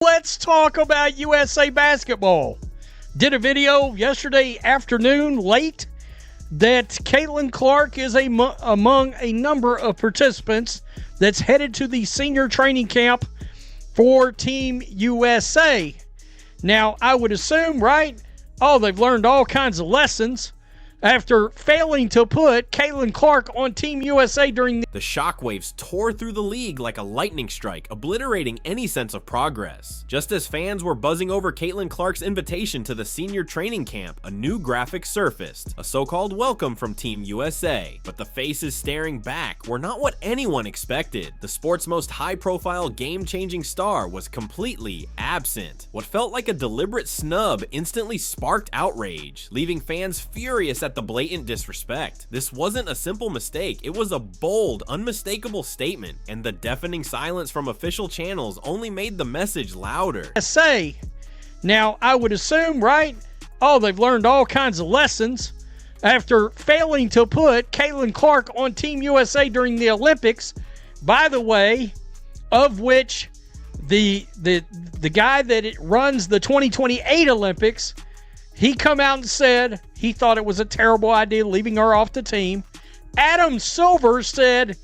Let's talk about USA basketball. Did a video yesterday afternoon late that Caitlin Clark is among a number of participants that's headed to the senior training camp for Team USA. Now, I would assume, right? Oh, they've learned all kinds of lessons after failing to put Caitlin Clark on Team USA during the shockwaves tore through the league like a lightning strike, obliterating any sense of progress. Just as fans were buzzing over Caitlin Clark's invitation to the senior training camp, a new graphic surfaced, a so-called welcome from Team USA. But the faces staring back were not what anyone expected. The sport's most high-profile, game-changing star was completely absent. What felt like a deliberate snub instantly sparked outrage, leaving fans furious at the blatant disrespect. This wasn't a simple mistake, it was a bold, unmistakable statement, and the deafening silence from official channels only made the message louder. Now, I would assume, right? Oh, they've learned all kinds of lessons after failing to put Caitlin Clark on Team USA during the Olympics, by the way, of which the guy that runs the 2028 Olympics, he come out and said he thought it was a terrible idea leaving her off the team. Adam Silver said,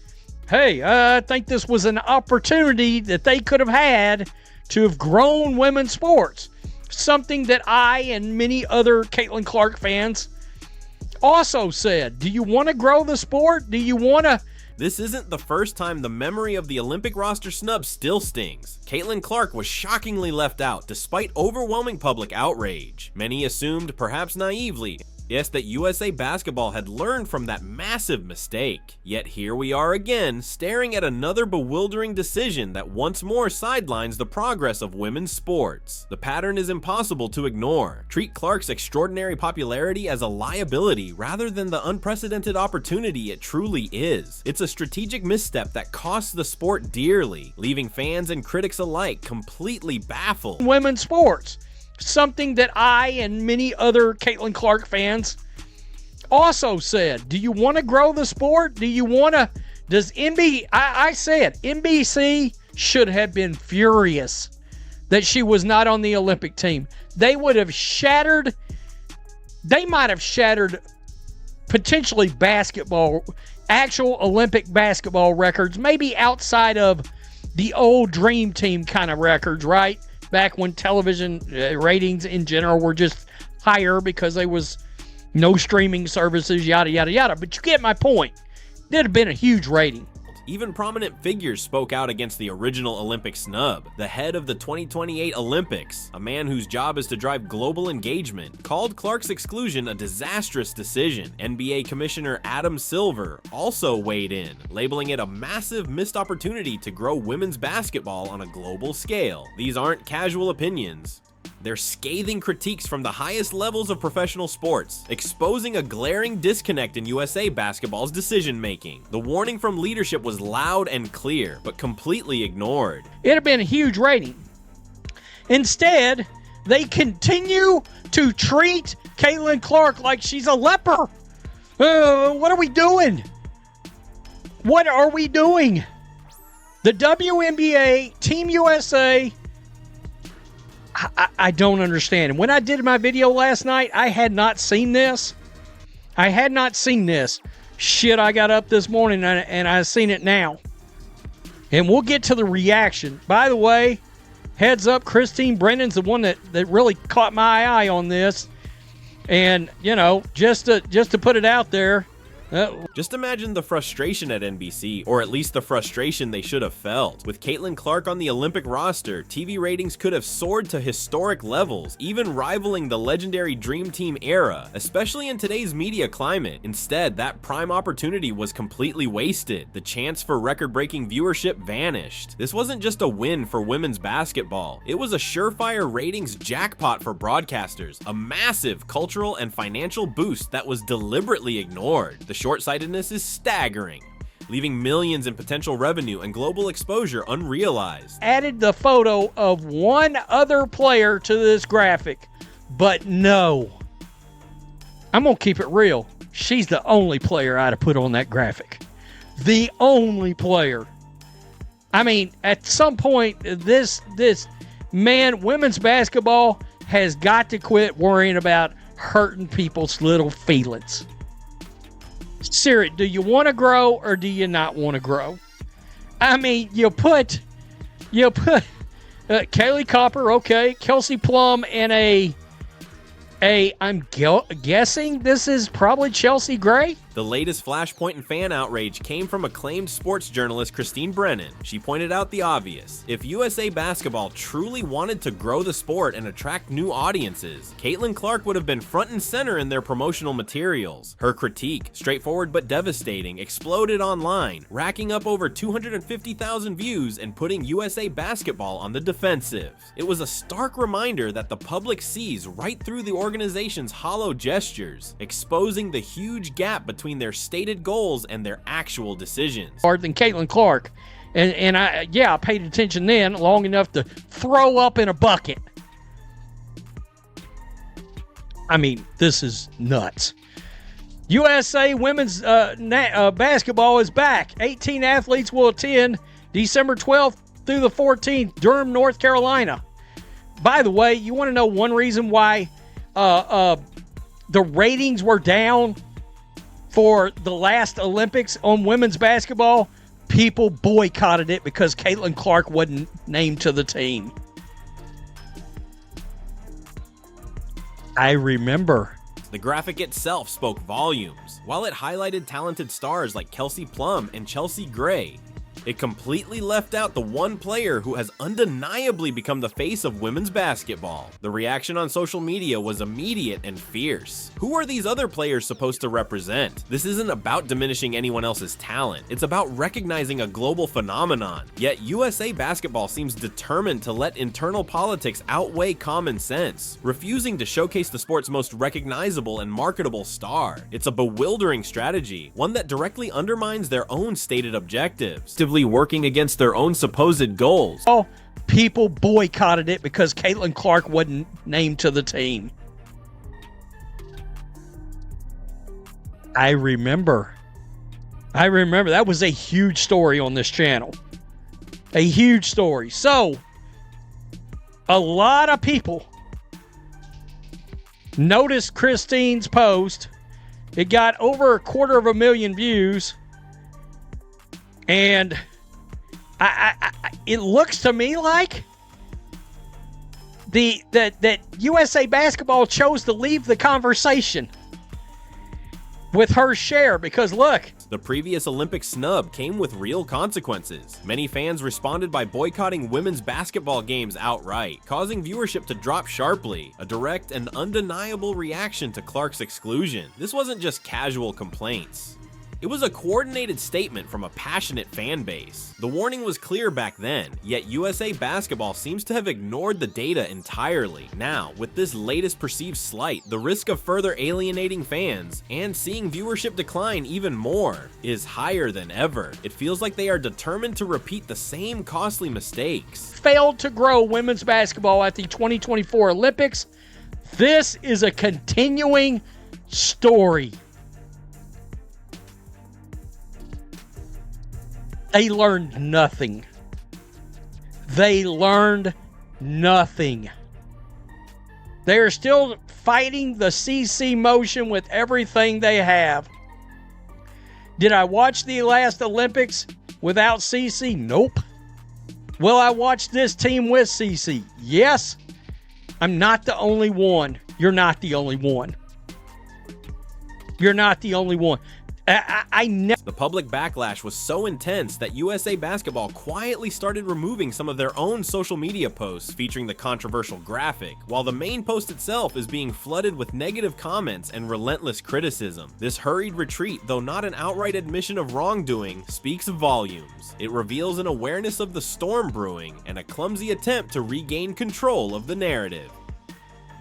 hey, I think this was an opportunity that they could have had to have grown women's sports. Something that I and many other Caitlin Clark fans also said. Do you want to grow the sport? Do you want to... This isn't the first time the memory of the Olympic roster snub still stings. Caitlin Clark was shockingly left out despite overwhelming public outrage. Many assumed, perhaps naively, yes, that USA basketball had learned from that massive mistake. Yet here we are again, staring at another bewildering decision that once more sidelines the progress of women's sports. The pattern is impossible to ignore. Treat Clark's extraordinary popularity as a liability rather than the unprecedented opportunity it truly is. It's a strategic misstep that costs the sport dearly, leaving fans and critics alike completely baffled. Women's sports. Something that I and many other Caitlin Clark fans also said. Do you want to grow the sport? Do you want to... Does Wnba... I said NBC should have been furious that she was not on the Olympic team. They would have shattered... They might have shattered potentially basketball, actual Olympic basketball records, maybe outside of the old Dream Team kind of records, right? Back when television ratings in general were just higher because there was no streaming services, yada, yada, yada. But you get my point. It'd have been a huge rating. Even prominent figures spoke out against the original Olympic snub. The head of the 2028 Olympics, a man whose job is to drive global engagement, called Clark's exclusion a disastrous decision. NBA Commissioner Adam Silver also weighed in, labeling it a massive missed opportunity to grow women's basketball on a global scale. These aren't casual opinions. They're scathing critiques from the highest levels of professional sports, exposing a glaring disconnect in USA basketball's decision-making. The warning from leadership was loud and clear, but completely ignored. It'd have been a huge rating. Instead, they continue to treat Caitlin Clark like she's a leper. What are we doing? What are we doing? The WNBA, Team USA... I don't understand. And when I did my video last night, I had not seen this. Shit, I got up this morning and I seen it now. And we'll get to the reaction. By the way, heads up, Christine Brennan's the one that really caught my eye on this. And, you know, just to put it out there, just imagine the frustration at NBC, or at least the frustration they should have felt. With Caitlin Clark on the Olympic roster, TV ratings could have soared to historic levels, even rivaling the legendary Dream Team era, especially in today's media climate. Instead, that prime opportunity was completely wasted. The chance for record-breaking viewership vanished. This wasn't just a win for women's basketball, it was a surefire ratings jackpot for broadcasters, a massive cultural and financial boost that was deliberately ignored. The short-sightedness is staggering, leaving millions in potential revenue and global exposure unrealized. Added the photo of one other player to this graphic, but no. I'm going to keep it real. She's the only player I'd have put on that graphic. The only player. I mean, at some point, this Man, women's basketball has got to quit worrying about hurting people's little feelings. Siri, do you want to grow or do you not want to grow? I mean, you put Kaylee Copper, okay, Kelsey Plum, and I'm guessing this is probably Chelsea Gray. The latest flashpoint and fan outrage came from acclaimed sports journalist Christine Brennan. She pointed out the obvious. If USA Basketball truly wanted to grow the sport and attract new audiences, Caitlin Clark would have been front and center in their promotional materials. Her critique, straightforward but devastating, exploded online, racking up over 250,000 views and putting USA Basketball on the defensive. It was a stark reminder that the public sees right through the organization's hollow gestures, exposing the huge gap between their stated goals and their actual decisions. Than Caitlin Clark. And I paid attention then long enough to throw up in a bucket. I mean, this is nuts. USA women's basketball is back. 18 athletes will attend December 12th through the 14th, Durham, North Carolina. By the way, you want to know one reason why the ratings were down for the last Olympics on women's basketball? People boycotted it because Caitlin Clark wasn't named to the team. I remember. The graphic itself spoke volumes. While it highlighted talented stars like Kelsey Plum and Chelsea Gray, it completely left out the one player who has undeniably become the face of women's basketball. The reaction on social media was immediate and fierce. Who are these other players supposed to represent? This isn't about diminishing anyone else's talent. It's about recognizing a global phenomenon. Yet USA Basketball seems determined to let internal politics outweigh common sense, refusing to showcase the sport's most recognizable and marketable star. It's a bewildering strategy, one that directly undermines their own stated objectives, working against their own supposed goals. Oh, people boycotted it because Caitlin Clark wasn't named to the team. I remember. That was a huge story on this channel. A huge story. So, a lot of people noticed Christine's post. It got over 250,000 views. And it looks to me like that USA Basketball chose to leave the conversation with her share, because look. The previous Olympic snub came with real consequences. Many fans responded by boycotting women's basketball games outright, causing viewership to drop sharply, a direct and undeniable reaction to Clark's exclusion. This wasn't just casual complaints. It was a coordinated statement from a passionate fan base. The warning was clear back then, yet USA Basketball seems to have ignored the data entirely. Now, with this latest perceived slight, the risk of further alienating fans and seeing viewership decline even more is higher than ever. It feels like they are determined to repeat the same costly mistakes. Failed to grow women's basketball at the 2024 Olympics. This is a continuing story. They learned nothing. They learned nothing. They are still fighting the CC motion with everything they have. Did I watch the last Olympics without CC? Nope. Will I watch this team with CC? Yes. I'm not the only one. You're not the only one. You're not the only one. The public backlash was so intense that USA Basketball quietly started removing some of their own social media posts featuring the controversial graphic, while the main post itself is being flooded with negative comments and relentless criticism. This hurried retreat, though not an outright admission of wrongdoing, speaks volumes. It reveals an awareness of the storm brewing and a clumsy attempt to regain control of the narrative.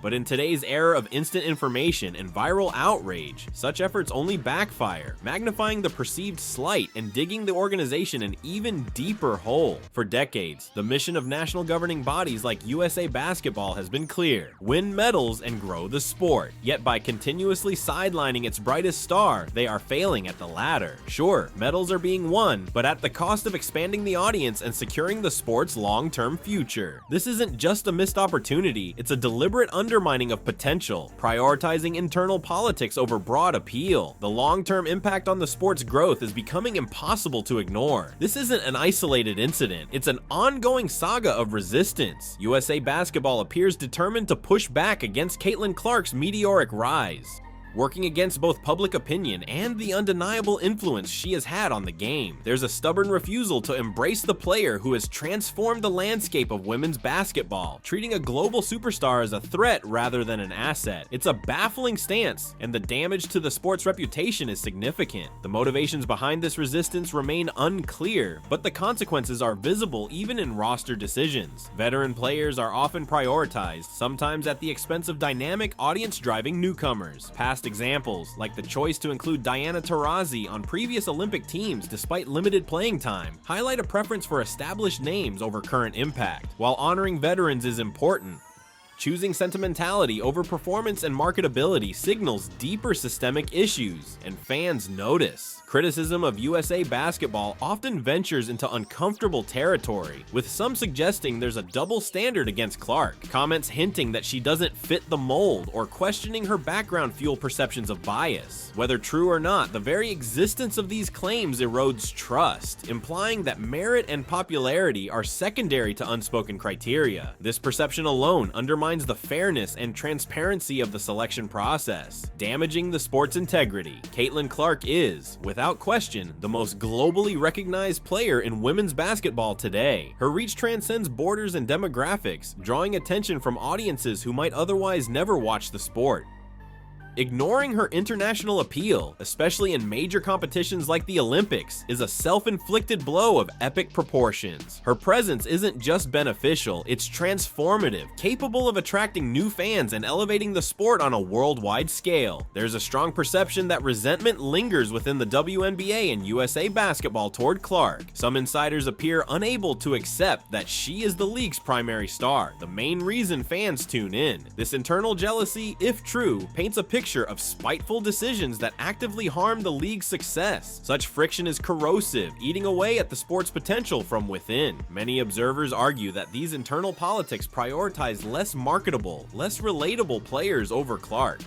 But in today's era of instant information and viral outrage, such efforts only backfire, magnifying the perceived slight and digging the organization an even deeper hole. For decades, the mission of national governing bodies like USA Basketball has been clear: win medals and grow the sport. Yet by continuously sidelining its brightest star, they are failing at the latter. Sure, medals are being won, but at the cost of expanding the audience and securing the sport's long-term future. This isn't just a missed opportunity, it's a deliberate undermining of potential, prioritizing internal politics over broad appeal. The long-term impact on the sport's growth is becoming impossible to ignore. This isn't an isolated incident, it's an ongoing saga of resistance. USA Basketball appears determined to push back against Caitlin Clark's meteoric rise, working against both public opinion and the undeniable influence she has had on the game. There's a stubborn refusal to embrace the player who has transformed the landscape of women's basketball, treating a global superstar as a threat rather than an asset. It's a baffling stance, and the damage to the sport's reputation is significant. The motivations behind this resistance remain unclear, but the consequences are visible even in roster decisions. Veteran players are often prioritized, sometimes at the expense of dynamic, audience-driving newcomers. Past examples, like the choice to include Diana Taurasi on previous Olympic teams despite limited playing time, highlight a preference for established names over current impact. While honoring veterans is important, choosing sentimentality over performance and marketability signals deeper systemic issues, and fans notice. Criticism of USA Basketball often ventures into uncomfortable territory, with some suggesting there's a double standard against Clark. Comments hinting that she doesn't fit the mold or questioning her background fuel perceptions of bias. Whether true or not, the very existence of these claims erodes trust, implying that merit and popularity are secondary to unspoken criteria. This perception alone undermines the fairness and transparency of the selection process, damaging the sport's integrity. Caitlin Clark is, without question, the most globally recognized player in women's basketball today. Her reach transcends borders and demographics, drawing attention from audiences who might otherwise never watch the sport. Ignoring her international appeal, especially in major competitions like the Olympics, is a self-inflicted blow of epic proportions. Her presence isn't just beneficial, it's transformative, capable of attracting new fans and elevating the sport on a worldwide scale. There's a strong perception that resentment lingers within the WNBA and USA Basketball toward Clark. Some insiders appear unable to accept that she is the league's primary star, the main reason fans tune in. This internal jealousy, if true, paints a picture of spiteful decisions that actively harm the league's success. Such friction is corrosive, eating away at the sport's potential from within. Many observers argue that these internal politics prioritize less marketable, less relatable players over Clark,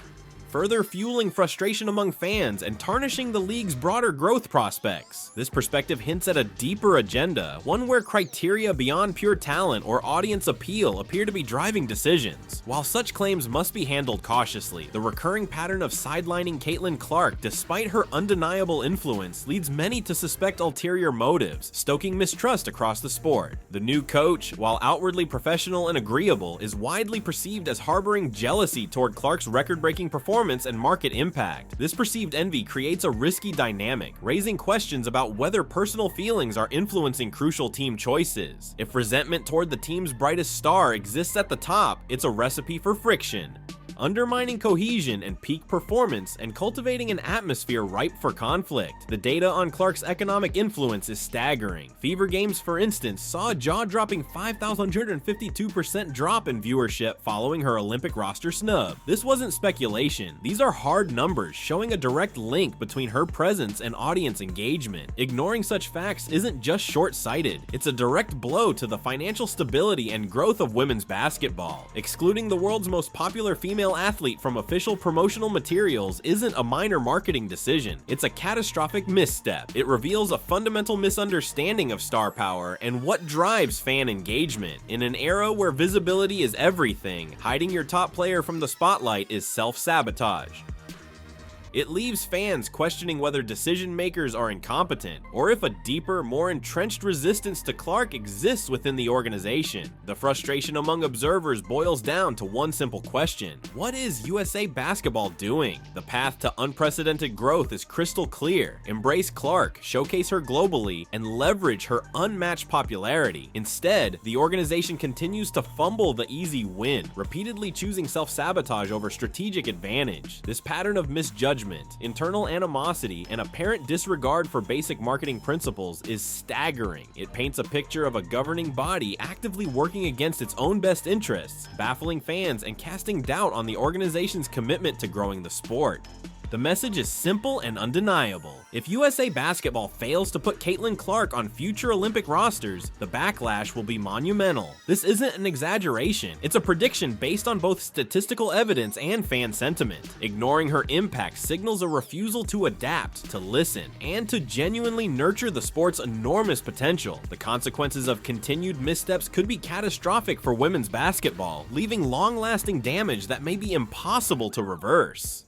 further fueling frustration among fans and tarnishing the league's broader growth prospects. This perspective hints at a deeper agenda, one where criteria beyond pure talent or audience appeal appear to be driving decisions. While such claims must be handled cautiously, the recurring pattern of sidelining Caitlin Clark despite her undeniable influence leads many to suspect ulterior motives, stoking mistrust across the sport. The new coach, while outwardly professional and agreeable, is widely perceived as harboring jealousy toward Clark's record-breaking performance and market impact. This perceived envy creates a risky dynamic, raising questions about whether personal feelings are influencing crucial team choices. If resentment toward the team's brightest star exists at the top, it's a recipe for friction, undermining cohesion and peak performance and cultivating an atmosphere ripe for conflict. The data on Clark's economic influence is staggering. Fever Games, for instance, saw a jaw-dropping 5,152% drop in viewership following her Olympic roster snub. This wasn't speculation. These are hard numbers showing a direct link between her presence and audience engagement. Ignoring such facts isn't just short-sighted, it's a direct blow to the financial stability and growth of women's basketball. Excluding the world's most popular female athlete from official promotional materials isn't a minor marketing decision, it's a catastrophic misstep. It reveals a fundamental misunderstanding of star power and what drives fan engagement. In an era where visibility is everything, hiding your top player from the spotlight is self-sabotage. It leaves fans questioning whether decision makers are incompetent, or if a deeper, more entrenched resistance to Clark exists within the organization. The frustration among observers boils down to one simple question: what is USA Basketball doing? The path to unprecedented growth is crystal clear. Embrace Clark, showcase her globally, and leverage her unmatched popularity. Instead, the organization continues to fumble the easy win, repeatedly choosing self-sabotage over strategic advantage. This pattern of misjudgment, internal animosity, and apparent disregard for basic marketing principles is staggering. It paints a picture of a governing body actively working against its own best interests, baffling fans and casting doubt on the organization's commitment to growing the sport. The message is simple and undeniable. If USA Basketball fails to put Caitlin Clark on future Olympic rosters, the backlash will be monumental. This isn't an exaggeration, it's a prediction based on both statistical evidence and fan sentiment. Ignoring her impact signals a refusal to adapt, to listen, and to genuinely nurture the sport's enormous potential. The consequences of continued missteps could be catastrophic for women's basketball, leaving long-lasting damage that may be impossible to reverse.